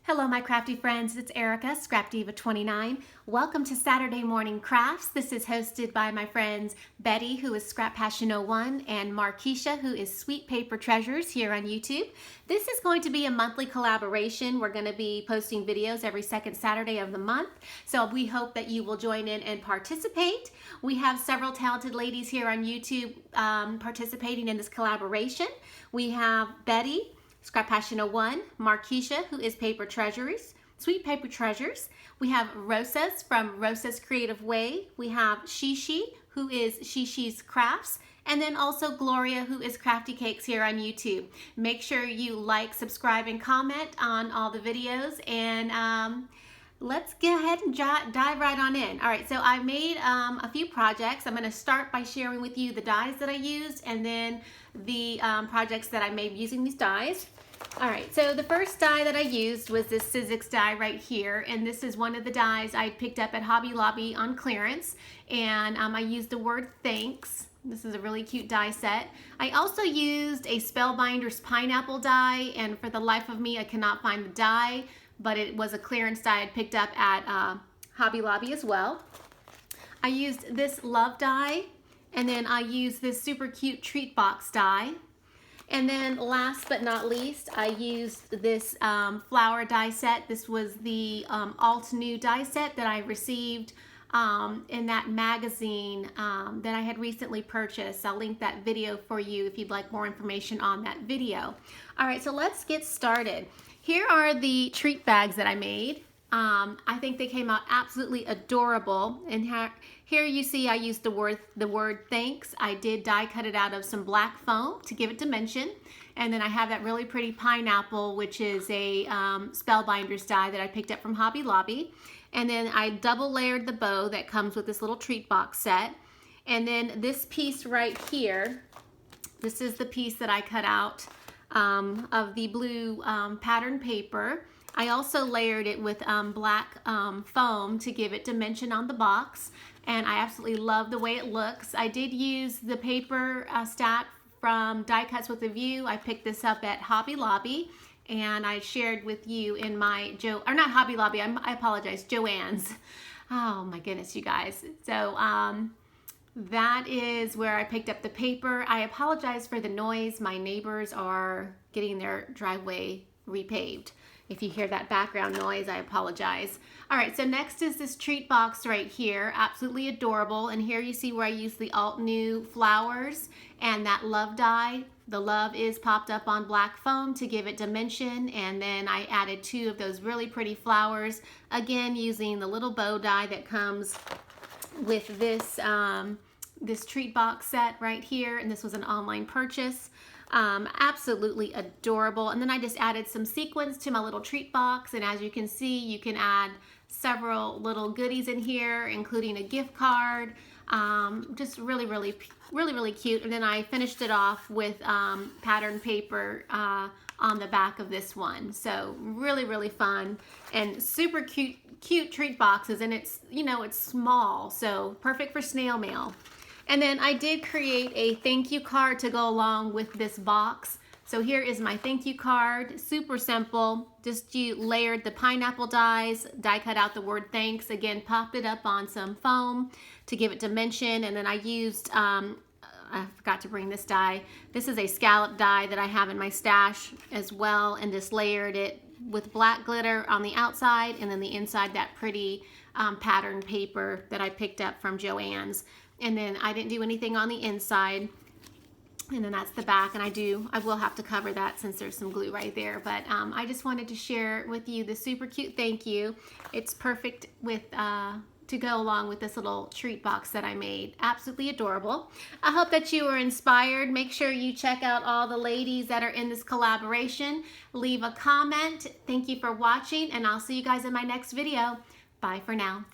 Hello my crafty friends, it's Erica, Scrapdiva29. Welcome to Saturday Morning Crafts. This is hosted by my friends Betty, who is Scrap Passion 01, and Markeisha, who is Sweet Paper Treasures here on YouTube. This is going to be a monthly collaboration. We're going to be posting videos every second Saturday of the month, so we hope that you will join in and participate. We have several talented ladies here on YouTube participating in this collaboration. We have Betty, Scrap Passion 01, Markeisha, who is Paper Treasures, Sweet Paper Treasures. We have Rosas from Rosas Creative Way. We have Shishi, who is Shishi's Crafts, and then also Gloria, who is Crafty Cakes here on YouTube. Make sure you like, subscribe, and comment on all the videos, and let's go ahead and dive right on in. All right, so I made a few projects. I'm gonna start by sharing with you the dies that I used and then the projects that I made using these dies. All right, so the first die that I used was this Sizzix die right here, and this is one of the dies I picked up at Hobby Lobby on clearance, and I used the word thanks. This is a really cute die set. I also used a Spellbinders pineapple die, and for the life of me, I cannot find the die, but it was a clearance die I picked up at Hobby Lobby as well. I used this love die, and then I used this super cute treat box die. And then last but not least, I used this flower die set. This was the Alt New die set that I received in that magazine that I had recently purchased. I'll link that video for you if you'd like more information on that video. All right, so let's get started. Here are the treat bags that I made. I think they came out absolutely adorable. And here you see I used the word thanks. I did die cut it out of some black foam to give it dimension. And then I have that really pretty pineapple, which is a Spellbinders die that I picked up from Hobby Lobby. And then I double layered the bow that comes with this little treat box set. And then this piece right here, this is the piece that I cut out of the blue pattern paper. I also layered it with black foam to give it dimension on the box, and I absolutely love the way it looks. I did use the paper stack from Die Cuts with a View. I picked this up at Hobby Lobby, and I shared with you in my not Hobby Lobby, I apologize, Joann's. Oh my goodness, you guys. So that is where I picked up the paper. I apologize for the noise. My neighbors are getting their driveway repaved. If you hear that background noise, I apologize. All right, so next is this treat box right here. Absolutely adorable. And here you see where I used the Alt New flowers and that love die. The love is popped up on black foam to give it dimension. And then I added two of those really pretty flowers, again, using the little bow die that comes with this, this treat box set right here. And this was an online purchase. Absolutely adorable. And then I just added some sequins to my little treat box, and as you can see, you can add several little goodies in here, including a gift card. Just really cute. And then I finished it off with pattern paper on the back of this one. So really fun and super cute treat boxes, and it's, you know, it's small, so perfect for snail mail. And then I did create a thank you card to go along with this box. So here is my thank you card, super simple. Just you layered the pineapple dies, die cut out the word thanks, again, popped it up on some foam to give it dimension. And then I used, I forgot to bring this die. This is a scallop die that I have in my stash as well, and just layered it with black glitter on the outside, and then the inside that pretty pattern paper that I picked up from Joann's. And then I didn't do anything on the inside. And then that's the back, and I will have to cover that since there's some glue right there. But I just wanted to share with you the super cute thank you. It's perfect with to go along with this little treat box that I made. Absolutely adorable. I hope that you were inspired. Make sure you check out all the ladies that are in this collaboration. Leave a comment. Thank you for watching, and I'll see you guys in my next video. Bye for now.